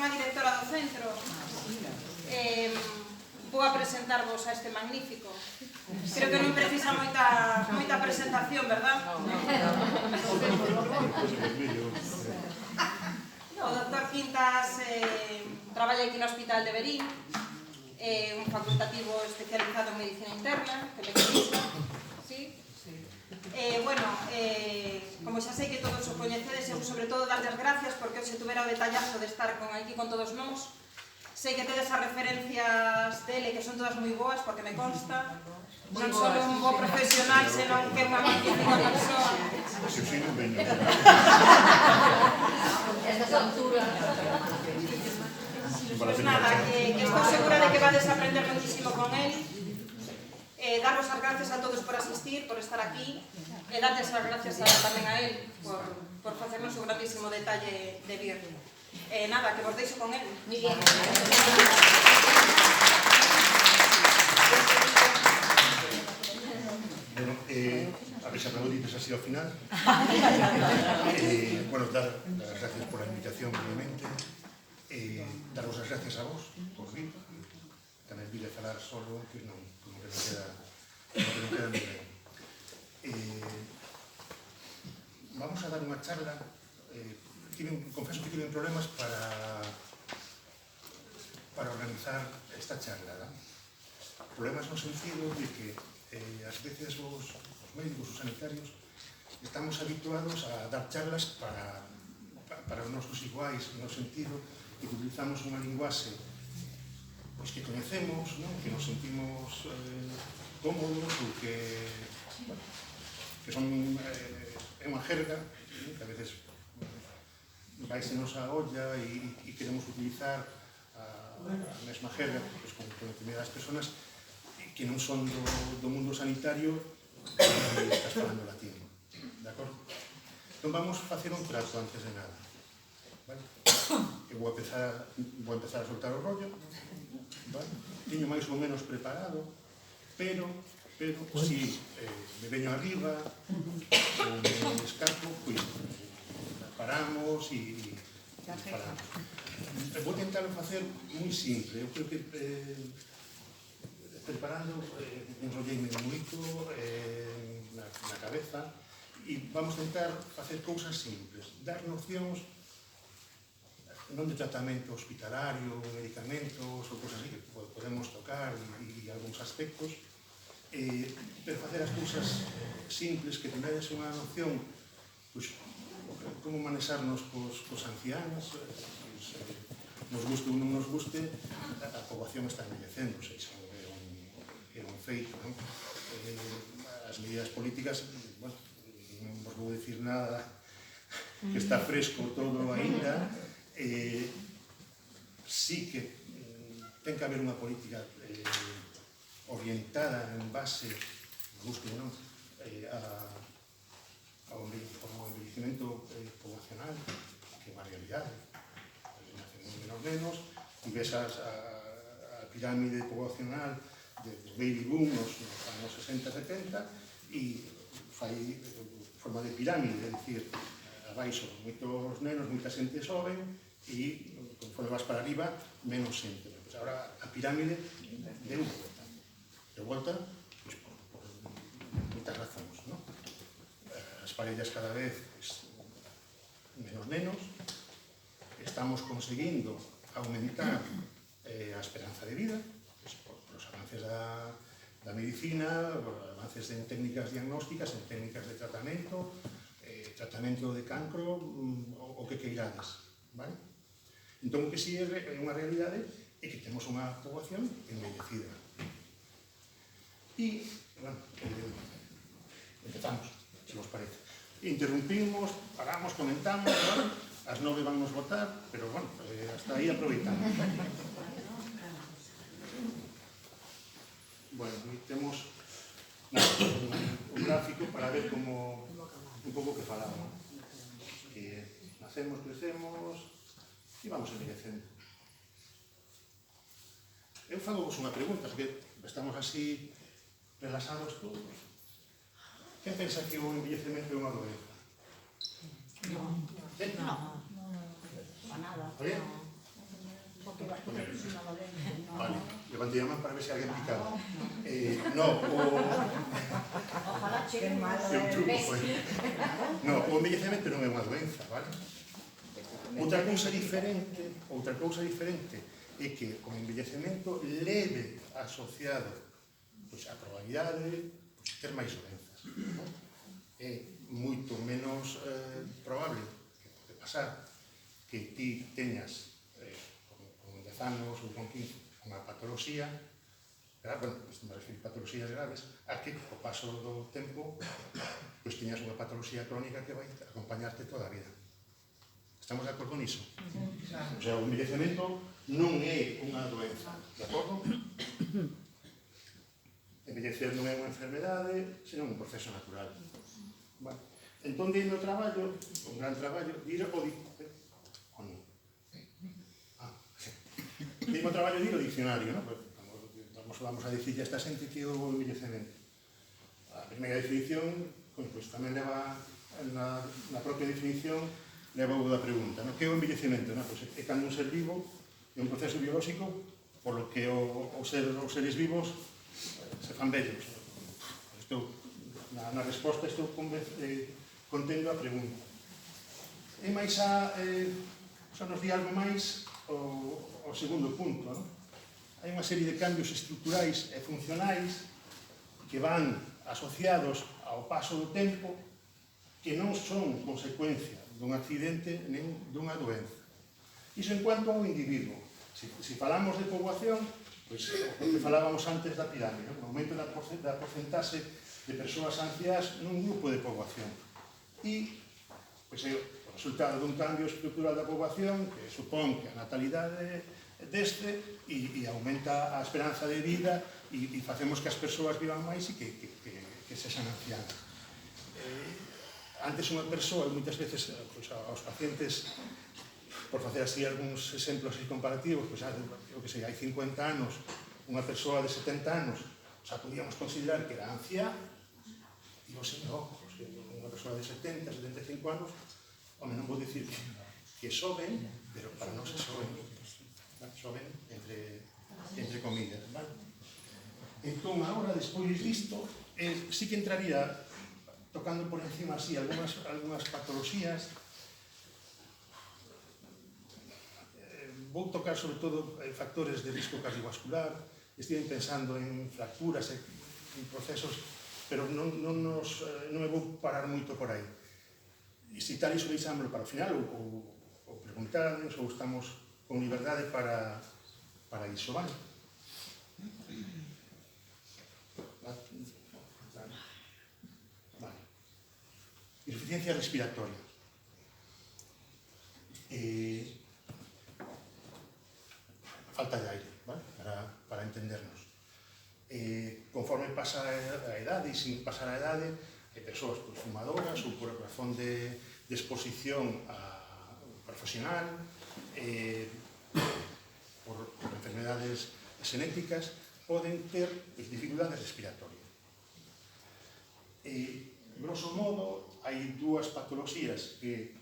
a directora do centro, vou a presentarvos a este magnífico. Creo que non precisa moita presentación, verdad? O doctor Quintas traballa aquí no Hospital de Verín, un facultativo especializado en medicina interna, que me convista, sí? Bueno, como xa sei que todos o coñecedes, eu sobre todo darles gracias porque hoxe tuvera o detallazo de estar aquí con todos nós. Sei que tedes as referencias dele, que son todas moi boas, porque me consta. Non só un bo profesional, senón que é unha magnífica persoa. Estas alturas. Pois nada, que estou segura de que vades a aprender muchísimo con él. Darvos as gracias a todos por asistir, por estar aquí, e darles as gracias tamén a él por facernos un grandísimo detalle de vir. Nada, que vos deixo con él. Muy bien. Bueno, a ver se aplaudites así ao final. Bueno, dar as gracias por a invitación, obviamente. Daros as gracias a vos por vir. Tamén vile falar solo, que non queda moi ben. Vamos a dar unha charla. Confeso que tiven problemas para organizar esta charla. Problemas no sentido de que ás veces os médicos, os sanitarios, estamos habituados a dar charlas para os nosos iguais, no sentido de que utilizamos unha linguaxe que coñecemos, que nos sentimos cómodos ou que é unha jerga que a veces vaísenos a olla e queremos utilizar a mesma jerga con determinadas personas que non son do mundo sanitario e estás falando latín, de acordo? Entón vamos facer un trato antes de nada, vale? Eu vou empezar a soltar o rollo, vale? Teño máis ou menos preparado, pero si me veño arriba ou me escapo, pois paramos e falamos. Vou tentar facer moi simple. Eu creo que preparando enrolleime de moito na cabeza e vamos tentar facer cousas simples, dar nocións non de tratamento hospitalario, medicamentos ou cousas así que podemos tocar e algúns aspectos, pero facer as cousas simples que tenades unha noción como manexarnos cos ancianos, nos guste ou non nos guste, a poboación está envellecendo, é un feito. As medidas políticas, non vos vou dicir nada, que está fresco todo aínda, sí que ten que haber unha política orientada en base, guste ou non, ao envellecemento poboacional, que é unha realidade. Nacen menos, e ves a pirámide poboacional dos baby boom nos anos 60-70 e fai forma de pirámide, é dicir, abaixo moitos nenos, moita xente xoven e conforme vas para arriba, menos xente. Agora a pirámide deu volta por moitas razóns, non? As parellas cada vez menos nenos, estamos conseguindo aumentar a esperanza de vida por os avances da medicina, por avances en técnicas diagnósticas, en técnicas de tratamento de cancro, o que queirades, vale? Entón, o que si é unha realidade é que temos unha poboación envellecida. E, bueno, empezamos, se vos parece. Interrumpimos, paramos, comentamos, ¿no? As 9 van nos votar, pero, bueno, hasta aí aproveitamos. Bueno, aquí temos un gráfico para ver como un pouco que falamos. Que nacemos, crecemos e vamos envellecendo. Eu fago vos unha pregunta, porque estamos así relaxados todos. Quen pensa que o envellecemento é unha doença? No, para nada. Oye? Vale, levantei a man para ver se alguén picaba. No, Ojalá cheque o truco foi. No, o envellecemento non é unha doenza, vale? Outra cousa diferente é que o envellecemento leve asociado a probabilidade de ter máis doenzas. É moito menos probable que pode pasar que ti teñas con 10 anos ou con 15 unha patoloxía, bueno, me refiro a patoloxías graves, a que ao paso do tempo teñas unha patoloxía crónica que vai acompañarte toda a vida. Estamos de acordo niso? O sea, o envellecemento non é unha doenza, de acordo? Envellecer non é unha enfermedade, senón un proceso natural. Bueno, entón, de meu traballo, un gran traballo, de meu traballo de ir ao diccionario, non? Vamos a dicirle a esta xente que é o envellecemento. A primeira definición, pois tamén leva, na propia definición, leva o da pregunta, non? Que é o envellecemento? Pois é cando un ser vivo é un proceso biolóxico polo que os seres vivos se fan vellos. Na resposta estou contendo a pregunta. E máis nos di algo máis o segundo punto, non? Hai unha serie de cambios estruturais e funcionais que van asociados ao paso do tempo que non son consecuencia dun accidente nen dunha doenza. Iso en cuanto ao individuo. Se falamos de poboación, pois o que falábamos antes da pirámide, o aumento da porcentaxe de persoas anciás nun grupo de poboación. E é o resultado dun cambio estrutural da poboación que supón que a natalidade deste e aumenta a esperanza de vida e facemos que as persoas vivan máis e que sexan ancianas. Antes unha persoa, moitas veces aos pacientes, por facer así algúns exemplos comparativos, eu que sei, hai 50 anos, unha persoa de 70 anos, xa podíamos considerar que era anciá, e hoxe non, unha persoa de 70, 75 anos, non vou dicir que é xoven, pero para non ser xoven, xoven entre comillas. Entón, agora, despois disto, sí que entraría tocando por encima así algunhas patoloxías. Vou tocar sobre todo factores de risco cardiovascular. Estive pensando en fracturas e en procesos, pero non me vou parar moito por aí. E se tal iso deixámoslo para o final ou preguntarnos ou estamos con liberdade para iso, vale? Insuficiencia respiratoria. Falta de aire, ¿vale? Para entendernos. Conforme pasa a edade, e sin pasar a edade, persoas fumadoras ou por razón de exposición profesional, por enfermedades xenéticas, poden ter dificultades respiratorias. Grosso modo, hai dúas patoloxías que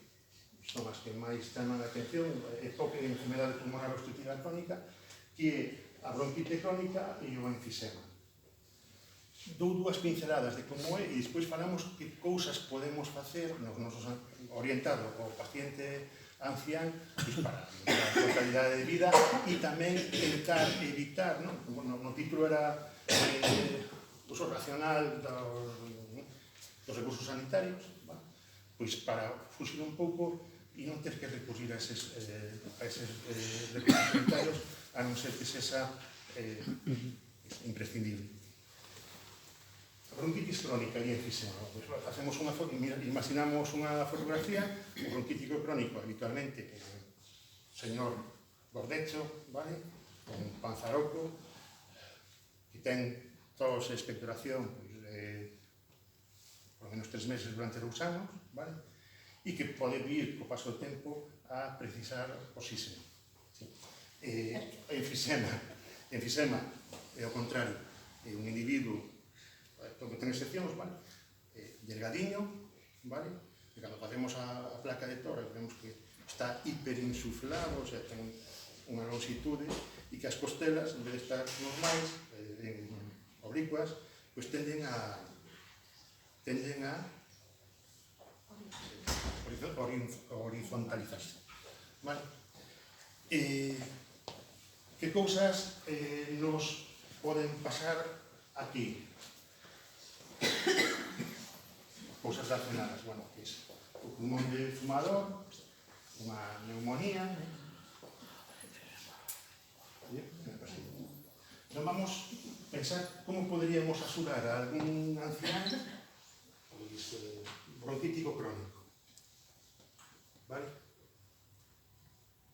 son as que máis chaman a atención, é toque de enfermedade pulmonar obstructiva crónica, que é a bronquite crónica e o enfisema. Dou dúas pinceladas de como é e despois falamos que cousas podemos facer orientado ao paciente ancián para a calidade de vida e tamén tentar evitar, no título era uso racional dos recursos sanitarios, pois para fuxir un pouco e non ter que recurrir a eses recursos sanitarios, a non ser que sexa imprescindible. A bronquitis crónica e enfisema. Imaginamos unha fotografía, o bronquítico crónico habitualmente señor gordecho, vale? Con panzaroco, que ten tos e expectoración por lo menos 3 meses durante 2 anos, vale? E que pode vir, co paso do tempo, a precisar oxígeno. Enfisema é o contrario, é un individuo que ten excepcións, vale? Delgadiño, vale? E cando facemos a placa de tórax vemos que está hiperinsuflado, o sea, ten unha longitude e que as costelas, en vez de estar normais, oblicuas, pois tenden a horizontalizarse. Vale? Que cousas nos poden pasar aquí? Cousas relacionadas, bueno, que é o pulmón de fumador, unha neumonía. Non vamos a pensar como poderíamos axudar a algún ancián bronquítico crónico. Vale?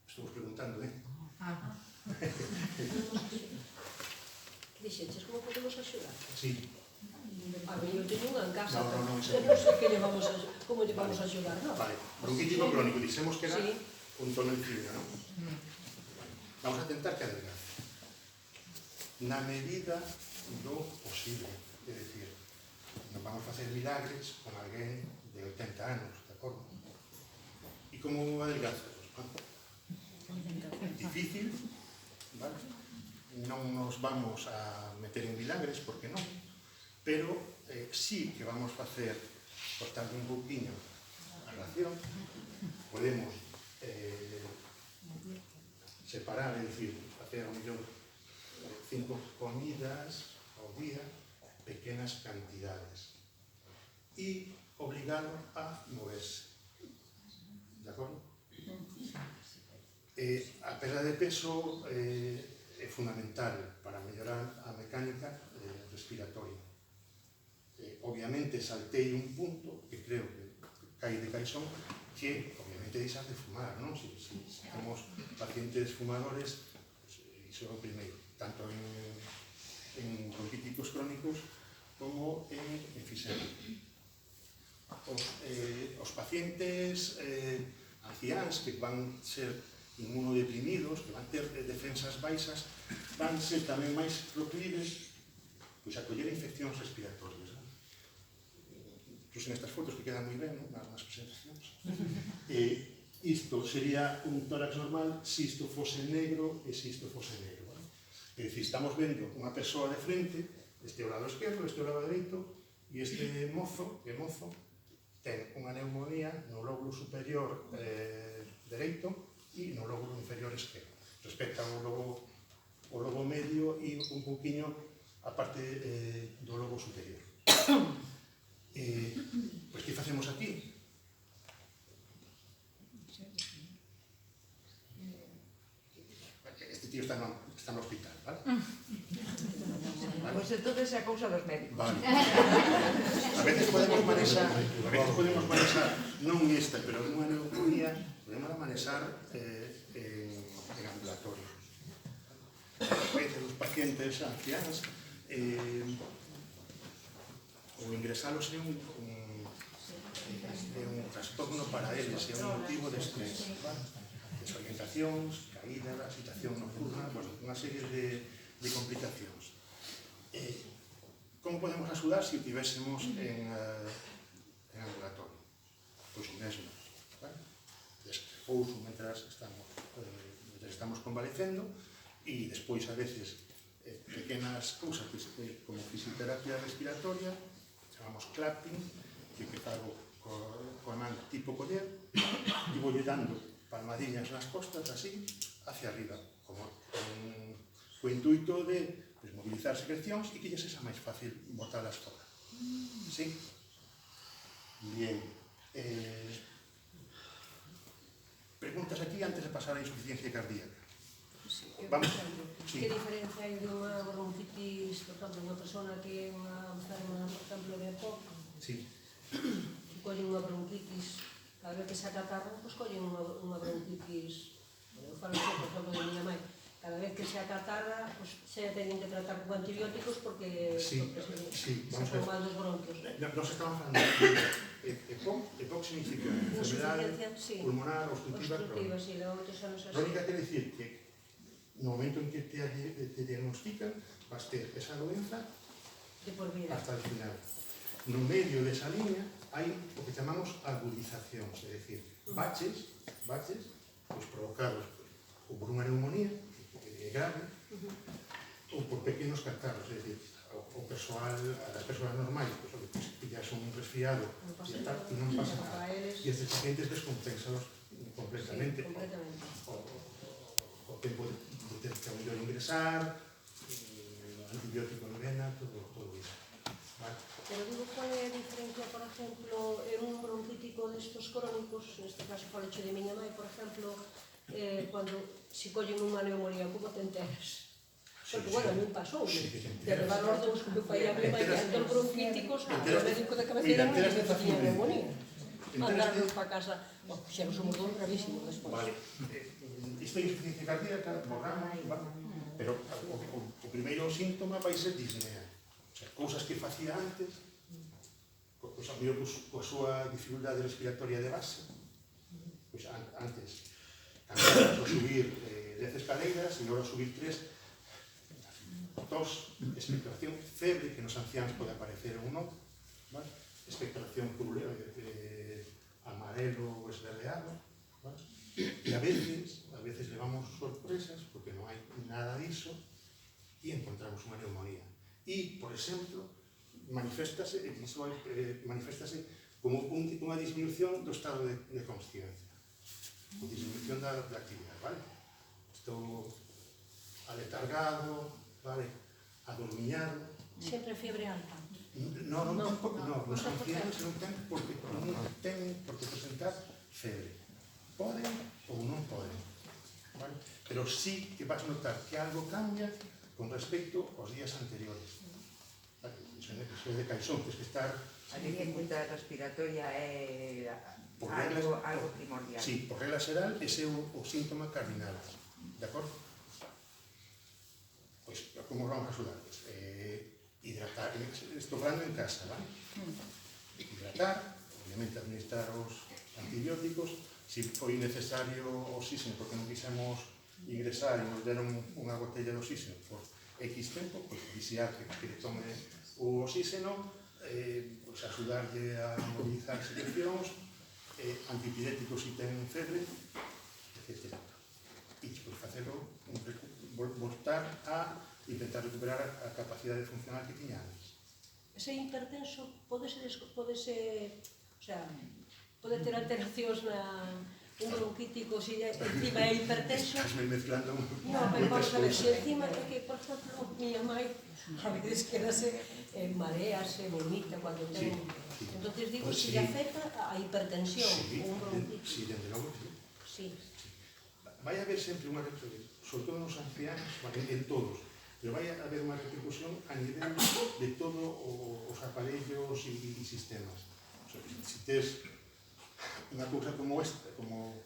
Estamos preguntando, Dixeches, como podemos axudar? Sí. A mí eu teño unha en casa, Non, non sei como lle vamos a axudar, non? Vale, bronquítico crónico, dixemos que era Sí. un tono en fibra, non? Vamos a tentar que adelgace. Na medida do posible, é dicir, non vamos a facer milagres con alguén de 80 anos, de acordo? E como adelgaza? Difícil, vale? Non nos vamos a meter en milagres, porque non, pero sí que vamos facer, cortando un pouquinho a ración, podemos separar, é dicir, facer ao mellor 5 comidas ao día, pequenas cantidades, e obrigalo a moverse, de acordo? A perda de peso é fundamental para mellorar a mecánica respiratoria. Obviamente saltei un punto que creo que cae de caixón, que obviamente deixar de fumar, non? Se temos pacientes fumadores, iso é o primeiro, tanto en bronquíticos crónicos como en enfisema. Os pacientes anciáns que van ser inmunodeprimidos, que van ter defensas baixas, van ser tamén máis proclives pois a coller infeccións respiratorias. Incluso nestas fotos que quedan moi ben, nas presentacións. Isto sería un tórax normal se isto fose negro e se isto fose negro. É dicir, estamos vendo unha persoa de frente, este ao lado esquerdo, este ao lado dereito, e este mozo ten unha neumonía no lóbulo superior dereito e no lóbulo inferior esquerdo. Respecta ao lobo medio e un pouquiño a parte do lobo superior. Pois que facemos aquí? Este tío está no hospital, vale? Pois entonces é a cousa dos médicos. Vale. A veces podemos manexar non esta, pero unha neumonía, podemos manexar en ambulatorio. A veces os pacientes ancianos o ingresalos é un trastorno para eles, é un motivo de estrés, desorientacións, caída, agitación nocturna, bueno, unha serie de complicacións. Como podemos axudar se o tivésemos en ambulatorio? Pois o mesmo, pouso mentras estamos convalecendo, e despois a veces pequenas cousas como fisioterapia respiratoria, chamamos clapping, que fago coa man tipo coller, e vou dando palmadillas nas costas así, hacia arriba, como co intuito de mobilizar secrecións e que lles sexa máis fácil botalas fora. Sí? Bien. Preguntas aquí antes de pasar a insuficiencia cardíaca. Vamos. Que diferencia hai dunha bronquitis, por exemplo, unha persona que é unha enferma, por exemplo, de EPOC, Sí. que colle unha bronquitis, cada vez que se acatarran, pois colle unha bronquitis, eu falo xe, por exemplo, de miña mãe, cada vez que se acatarra, pois se teñen que tratar con antibióticos porque se pon mal dos bronquios. Nos estamos falando de EPOC significa enfermedade pulmonar obstructiva crónica. Crónica quere dicir que no momento en que te diagnostican vas ter esa doenza hasta el final. No medio desa línea hai o que chamamos agudizacións, é dicir, baches pois provocados ou por unha neumonía dos catarros, é dicir, o persoal, as persoas normais, pois, pillas un resfriado e tal, e non pasa nada. E estes pacientes descompensados completamente. O tempo de ter que mellor ingresar, antibiótico en vena, todo iso. Vale? Pero digo, cual é a diferencia, por exemplo, en un bronquítico destos crónicos, neste caso falecho de miña mãe, por exemplo, cando se collen unha neumonía, como te enteras? Porque, bueno, a mí pasou, de levar os dous que me fai a mi mãe, que eran bronquíticos, o médico de cabeceira non dixo que tiña neumonía. Mandarnos para casa, puxeron un mordón gravísimo despois. Vale. Isto é insuficiencia cardíaca, borramos, vale? Pero o primeiro síntoma vai ser disnea. O sea, cousas que facía antes, pois a mellor coa súa dificultade respiratoria de base, pois antes cansadas ao subir 10 escaleiras e agora ao subir 3, tos, expectoración, febre, que nos ancianos pode aparecer ou non, vale? Expectoración amarelo ou esverdeado, vale? E a veces levamos sorpresas porque non hai nada diso e encontramos unha neumonía. E, por exemplo, maniféstase como unha disminución do estado de consciencia, ou disminución da actividade, vale? Estou aletargado, vale? Adormiñado. Sempre fiebre alta. Non, os ancianos non ten porque presentar febre. Poden ou non poden, vale? Pero sí que vas notar que algo cambia con respecto aos días anteriores. Vale? Iso é de caixón, tens que estar... A dificultade respiratoria é algo primordial. Sí, por regla xeral, ese é o síntoma cardinal. De acordo? Pois, como vamos a axudar? Hidratar, estou falando en casa, vale? Hidratar, obviamente administrar os antibióticos, se foi necesario oxígeno porque non quixemos ingresar e nos deron unha botella de oxígeno por X tempo, pois vixiar que tome o oxígeno, pois axudarlle a movilizar secrecións, antipiréticos se ten febre, etc. E pois facelo, voltar a intentar recuperar a capacidade funcional que tiña antes. Ese hipertenso pode ter alteracións na un bronquítico, se encima é hipertenso. Estás mezclando Non, pero vamos a ver, se encima é que, por exemplo, miña mãe a veces quedase marease, vomita cando ten... Entonces digo, se lle afecta a hipertensión, un bronquítico. Sí, dende logo, sí. Vai haber sempre unha repercusión, sobre todo nos ancianos, en todos, pero vai haber unha repercusión a nivel de todos os aparellos e sistemas. O sea, se tes unha cousa como esta, como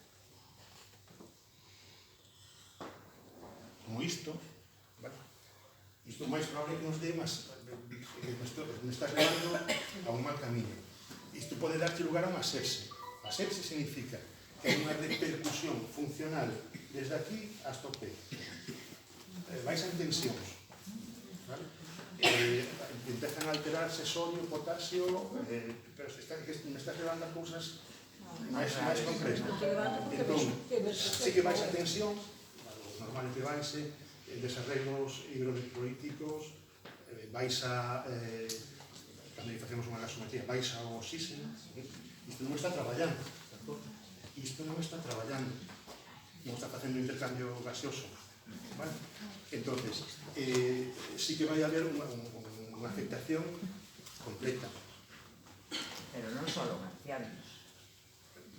isto, vale? Isto máis probable que nos dé me está levando a un mal camiño. Isto pode darche lugar a unha sepse. A sepse significa que hai unha repercusión funcional desde aquí hasta o pé. Vais en tensións, vale? Empezan a alterarse sodio, potasio, pero me estás levando a cousas máis concretas. Entón, sí que vais a tensión, normal que vaise, desarreglos hidroelectrolíticos, vais a, cando facemos unha gasometría, vais ao oxígeno, isto non está traballando, non está facendo intercambio gaseoso, vale? Entonces, sí que vai haber unha afectación completa. Pero non só ancianos.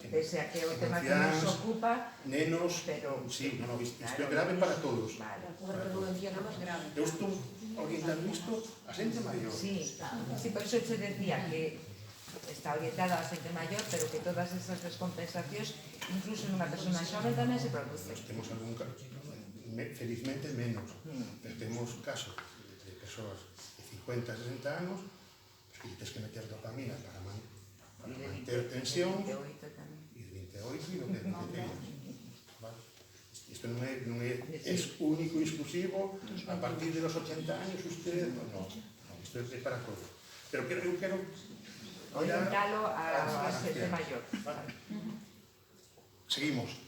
Pese a que o tema que nos ocupa... Nenos, pero sí, isto é grave para todos. Vale. Pero non anciana máis grave. Eu estou orientando isto a xente maior. Sí, por iso se decía que está orientada a xente maior, pero que todas esas descompensacións, incluso nunha persona xove tamén se produce. Temos algún caso, felizmente menos, pero temos casos de persoas de 50, 60 anos que tens que meter dopamina para manter tensión, e de 28 e do que teñas. Isto non é único e exclusivo a partir de los 80 años usted, non, isto é para todos. Pero eu quero orientalo a xente maior. Seguimos.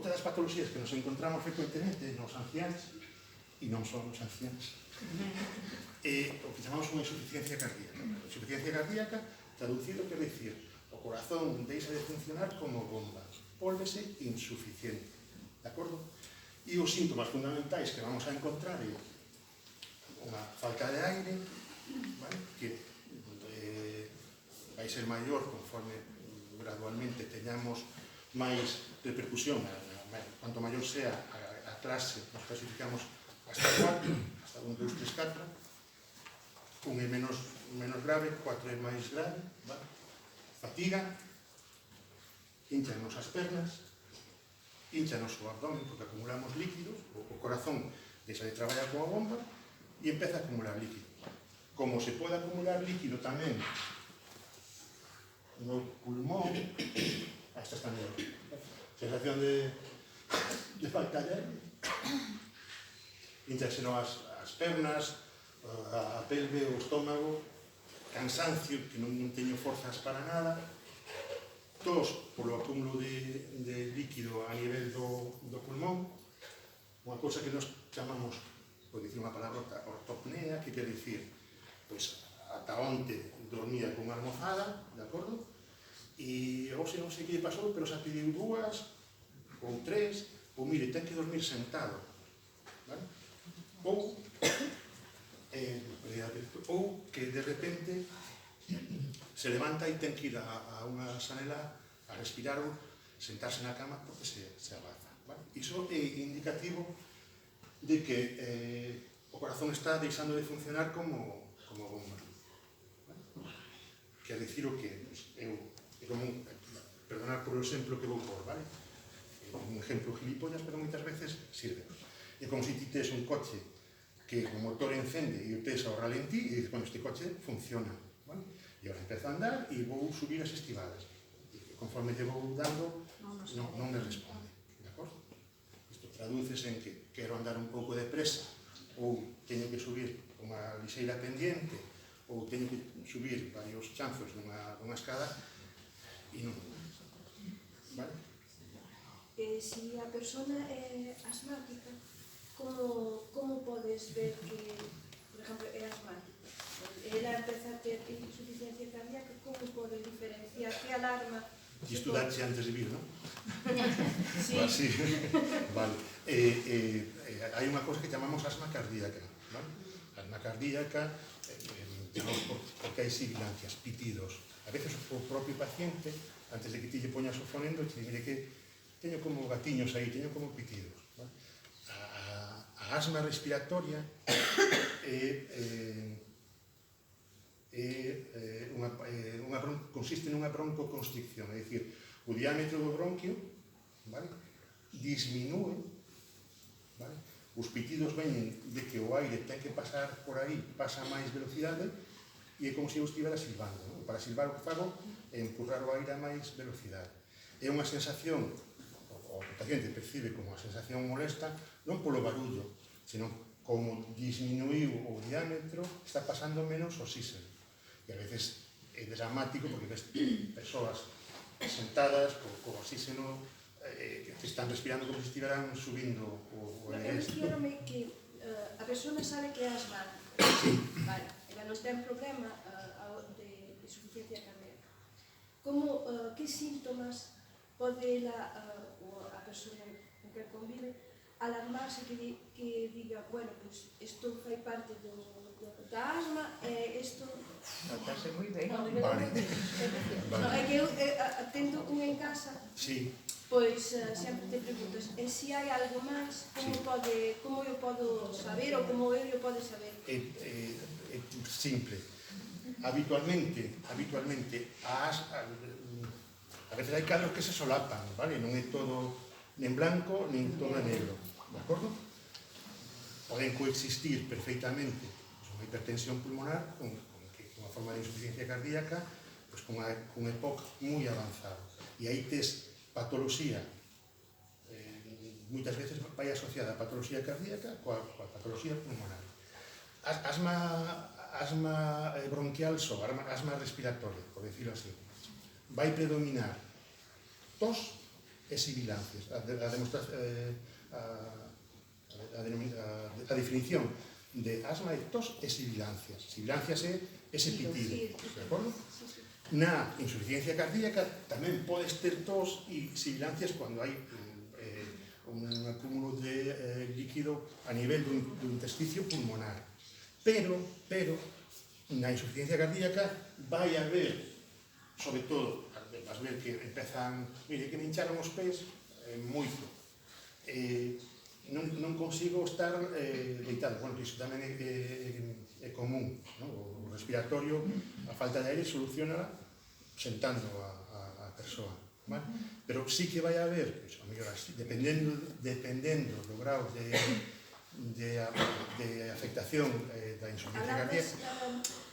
Outra das patologías que nos encontramos frecuentemente nos anciáns, e non son os anciáns, é o que chamamos unha insuficiencia cardíaca. A insuficiencia cardíaca, traducido, quer dicir, o corazón deixa de funcionar como bomba, volvese insuficiente, de acordo? E os síntomas fundamentais que vamos a encontrar é unha falta de aire, vale? Que vai ser maior conforme gradualmente teñamos máis repercusión, cuanto maior sea a clase, nos clasificamos hasta 4, hasta 1, 2, 3, 4, 1 é menos grave, 4 é máis grave, vale? Fatiga, hinchanos as pernas, hinchanos o abdomen porque acumulamos líquidos, o corazón deixa de traballar coa bomba e empeza a acumular líquido. Como se pode acumular líquido tamén no pulmón, esta está mellor, sensación de falta de aire, hinchanse as pernas, a pelve, o estómago, cansancio, que non teño forzas para nada, tos polo acúmulo de líquido a nivel do pulmón, unha cousa que nos chamamos, por dicir unha palabra, ortopnea, que quer dicir, pois, ata onte dormía con unha almofada, de acordo? E hoxe non sei que lle pasou, pero xa pediu 2 ou 3, ou mire, ten que dormir sentado, vale? Ou que de repente se levanta e ten que ir a unha sanela a respirar ou sentarse na cama porque se abaza, vale? Iso é indicativo de que o corazón está deixando de funcionar como bomba, vale? Quer dicir o que é como perdonar por o exemplo que vou por, vale? É un exemplo gilipollas, pero moitas veces sirve. É como se ti tes un coche que o motor encende e o tes ao ralentí e dices, bueno, este coche funciona, vale? E agora empeza a andar e vou subir as estivadas. E conforme lle vou dando, non me responde, de acordo? Isto tradúcese en que quero andar un pouco depresa ou teño que subir unha lixeira pendiente ou teño que subir varios chanzos dunha escada e non, vale? Si a persona é asmática, como podes ver que, por exemplo, é asmática? Ela empeza a ter insuficiencia cardíaca, como pode diferenciar? Que alarma? E estudaxe antes de vir, non? Sí. Sí. Vale. Hai unha cosa que chamamos asma cardíaca, vale? Asma cardíaca, porque hai sibilancias, pitidos. A veces o propio paciente, antes de que ti lle poñas o fonendo, te di, mire que teño como gatiños aí, teño como pitidos. Vale? A asma respiratoria consiste nunha broncoconstricción, é dicir, o diámetro do bronquio, vale, disminúe, vale? Os pitidos veñen de que o aire ten que pasar por aí, pasa a máis velocidade e é como se eu estivera silbando, non? Para silbar o que fago é empurrar o aire a máis velocidade. É unha sensación, o paciente percibe como unha sensación molesta, non polo barullo, senón como disminuiu o diámetro, está pasando menos oxígeno. E a veces é dramático porque ves persoas sentadas co oxígeno que están respirando como se estiveran subindo o Eu refiero-me que a persona sabe que é asmática. Vale, ela non ten problema de insuficiencia cardíaca. Como, que síntomas pode ou a persona con que convive alarmarse que diga, bueno, pues isto fai parte da asma, isto... Notase moi ben. Vale. É que eu, tendo un en casa, Sí. pois sempre te preguntas, e se hai algo máis, como eu podo saber ou como eu podo saber? É simple. Habitualmente, a veces hai cadros que se solapan, vale? Non é todo nen blanco, nen todo negro, de acordo? Poden coexistir perfeitamente unha hipertensión pulmonar con unha forma de insuficiencia cardíaca, pois con un EPOC moi avanzado. E aí tes patoloxía, moitas veces vai asociada a patoloxía cardíaca coa patoloxía pulmonar. Asma bronquial só, asma respiratoria, por decirlo así. Vai predominar tos e sibilancias. A definición de asma é tos e sibilancias. Sibilancias é ese pitido, de acordo? Na insuficiencia cardíaca tamén podes ter tos e sibilancias cando hai un acúmulo de líquido a nivel do intersticio pulmonar. Pero, na insuficiencia cardíaca vai haber, sobre todo, vas ver que empezan, mire, que me hincharon os pés moito. Non consigo estar deitado. Bueno, iso tamén é común, o respiratorio, a falta de aire soluciona sentando a persoa, pero sí que vai haber, dependendo do grau de afectación da insuficiencia cardíaca.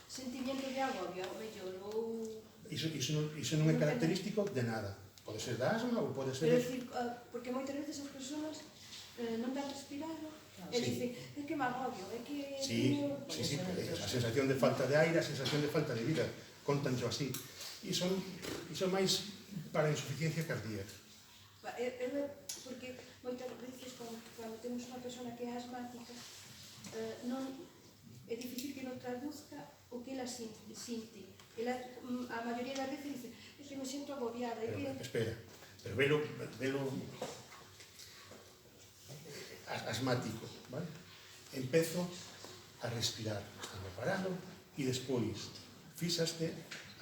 Sentimiento de agobio, ao mellor, ou... Iso non é característico de nada. Pode ser da asma ou pode ser... Pero decir, porque moitas veces as persoas non dan respirado e dicen, é que me agobio, é que... Sí, a sensación de falta de aire, a sensación de falta de vida, contancho así. Iso máis para a insuficiencia cardíaca. Porque moitas veces, cando temos unha persona que é asmática, é difícil que non traduzca o que ela sinte. A maioría das veces dice, é que me sinto agobiada. Espera, pero velo asmático, vale? Empezo a respirar, estando parado, e despois fíxaste,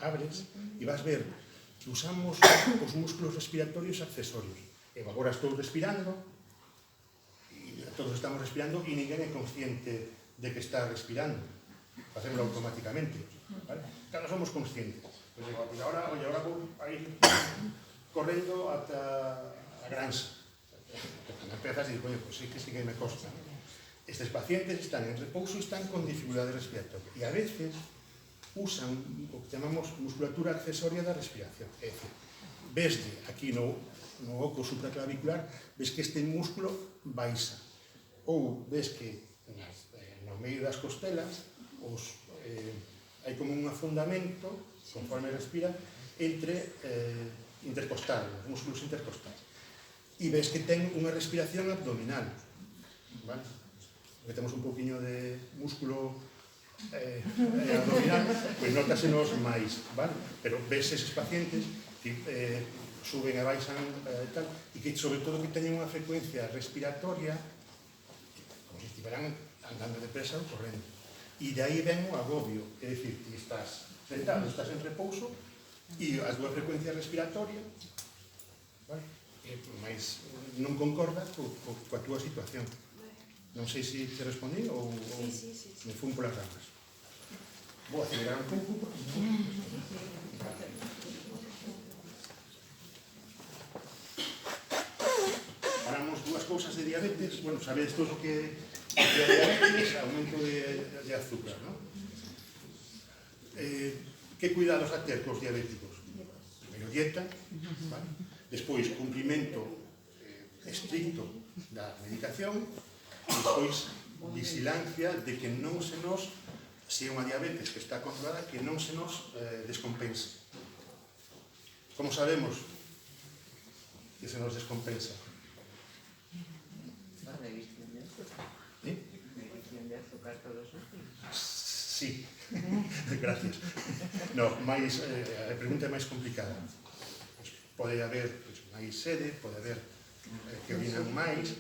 abres, e vas ver que usamos os músculos respiratorios accesorios. E agora estou respirando, e todos estamos respirando, e ninguén é consciente de que está respirando. Facémoslo automáticamente, vale? Claro, somos conscientes. Pues ahora vou a ir correndo ata a Gransa. Cando empezas e dices, coño, pues sí que me costa. Estes pacientes están en repouso e están con dificultade respiratoria. E a veces usan o que chamamos musculatura accesoria da respiración. É dicir, vesde aquí no oco supraclavicular, ves que este músculo baixa. Ou ves que no medio das costelas hai como un afundamento, conforme respira, entre intercostal, os músculos intercostales. E ves que ten unha respiración abdominal. Vale? Metemos un poquinho de músculo abdominal, pois notasenos máis, vale? Pero ves eses pacientes que suben e baixan tal, e que sobre todo que teñen unha frecuencia respiratoria como se estiveran andando depresa ou correndo. E de aí ven o agobio, é dicir, que estás sentado, estás en repouso e as dúas frecuencias respiratorias, vale? Mais non concorda coa túa situación. Non sei se te respondí ou me fun polas ramas. Vou acelerar un pouco. Paramos dúas cousas de diabetes. Bueno, sabedes todo o que é diabetes, aumento de azúcar, non? Que cuidados a ter cos diabéticos? Primeiro, dieta, vale? Despois, cumprimento estricto da medicación, e despois, vigilancia de que non se nos, se é unha diabetes que está controlada, que non se nos descompense. Como sabemos que se nos descompensa? Sí, gracias. No, a pregunta é máis complicada. Pode haber máis sede, pode haber que orinan máis,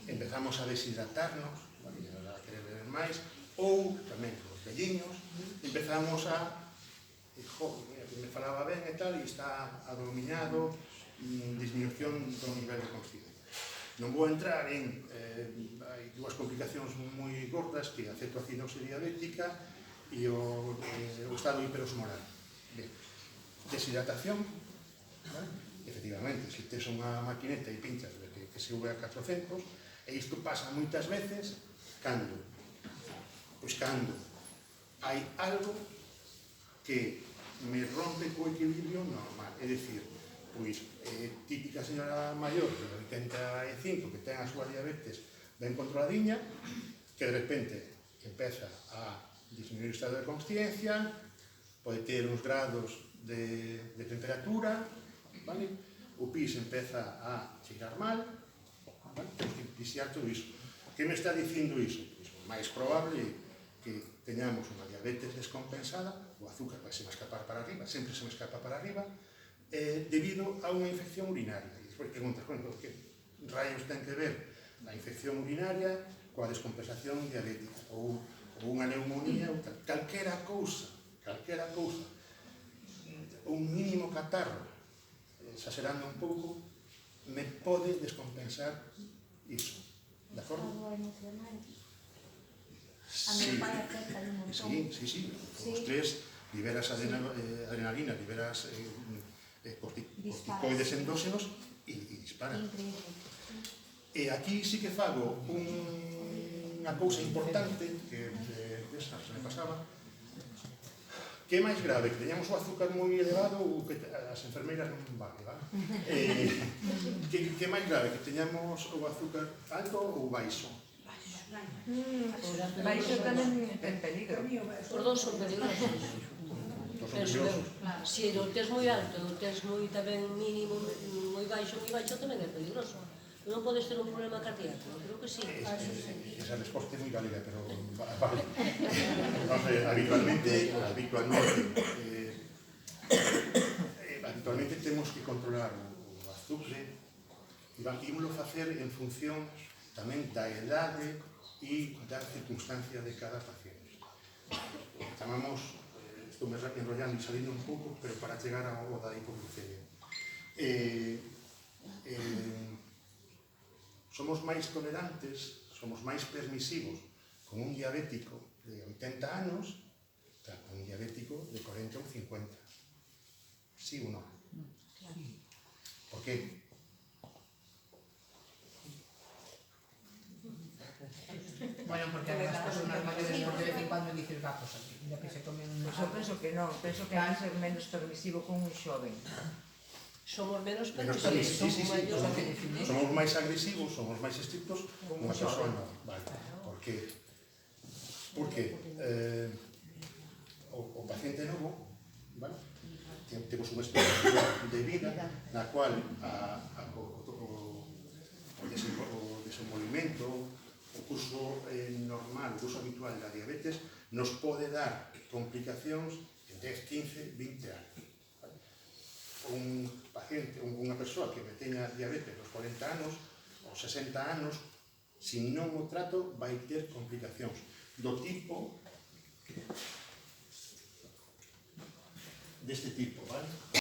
empezamos a deshidratarnos, a querer beber máis, ou tamén os velliños, empezamos a me falaba ben e tal, e está adominado, disminución do nivel de consciencia. Non vou entrar en hai dúas complicacións moi gordas, que a cetoacidose diabética e o estado hiperosmoral. Deshidratación, vale? Efectivamente, se tes unha maquineta e pinchas que se sube a 400, e isto pasa moitas veces cando? Pois cando hai algo que me rompe co equilibrio normal, é dicir, pois típica señora maior de 85 que ten a súa diabetes ben controladiña, que de repente empeza a disminuir o estado de consciencia, pode ter uns grados de temperatura, vale? o pis empeza a cheirar mal, bueno, temos que vixiar todo iso. Que me está dicindo iso? Pois o máis probable é que teñamos unha diabetes descompensada, o azúcar vai se me escapar para arriba, sempre se me escapa para arriba, debido a unha infección urinaria. E despois preguntas, bueno, que rayos ten que ver a infección urinaria coa descompensación diabética ou unha neumonía ou tal. Calquera cousa, un mínimo catarro, exagerando un pouco, me pode descompensar iso. De acordo? Algo emocional. A Sí, meu pai afecta un montón. sí. O estrés, liberas adrenalina, liberas corticoides endóxenos e dispara. Increíble. E aquí sí que fago unha cousa importante que se me pasaba, que é máis grave, que teñamos o azúcar moi elevado ou que as enfermeiras non vale, vale? Que é máis grave, que teñamos o azúcar alto ou baixo? Baixo tamén ten peligro. Os dous son peligrosos. Penso eu. Se o tes moi alto e o tes moi tamén mínimo, moi baixo, tamén é peligroso. Non podes ter un problema cardíaco, creo que sí. Esa resposta é moi válida, pero vale. Habitualmente temos que controlar o azúcar e ímolo facer en función tamén da edade e da circunstancia de cada paciente. Chamamos, estou me enrollando e salindo un pouco, pero para chegar ao da hipoglucemia. Somos máis tolerantes, somos máis permisivos con un diabético de 80 anos que con un diabético de 40 ou 50. Sí ou non? Por qué? Bueno, porque as personas mayores de vez en cuando dicen gapos aquí, ya que se comen un... Eu penso que non, penso que hai que ser menos permisivo con un xoven. Somos menos Menos permisivos, sí. Somos máis agresivos, somos máis estrictos con unha persoa nova. Vale. Por qué? Porque o paciente novo, vale? Temos unha expectativa de vida na cual o desenvolvemento, o curso normal, o curso habitual da diabetes nos pode dar complicacións en 10, 15, 20 anos. Un paciente, unha persoa que teña diabetes aos 40 anos, aos 60 anos, se non o trato, vai ter complicacións do tipo deste tipo, vale?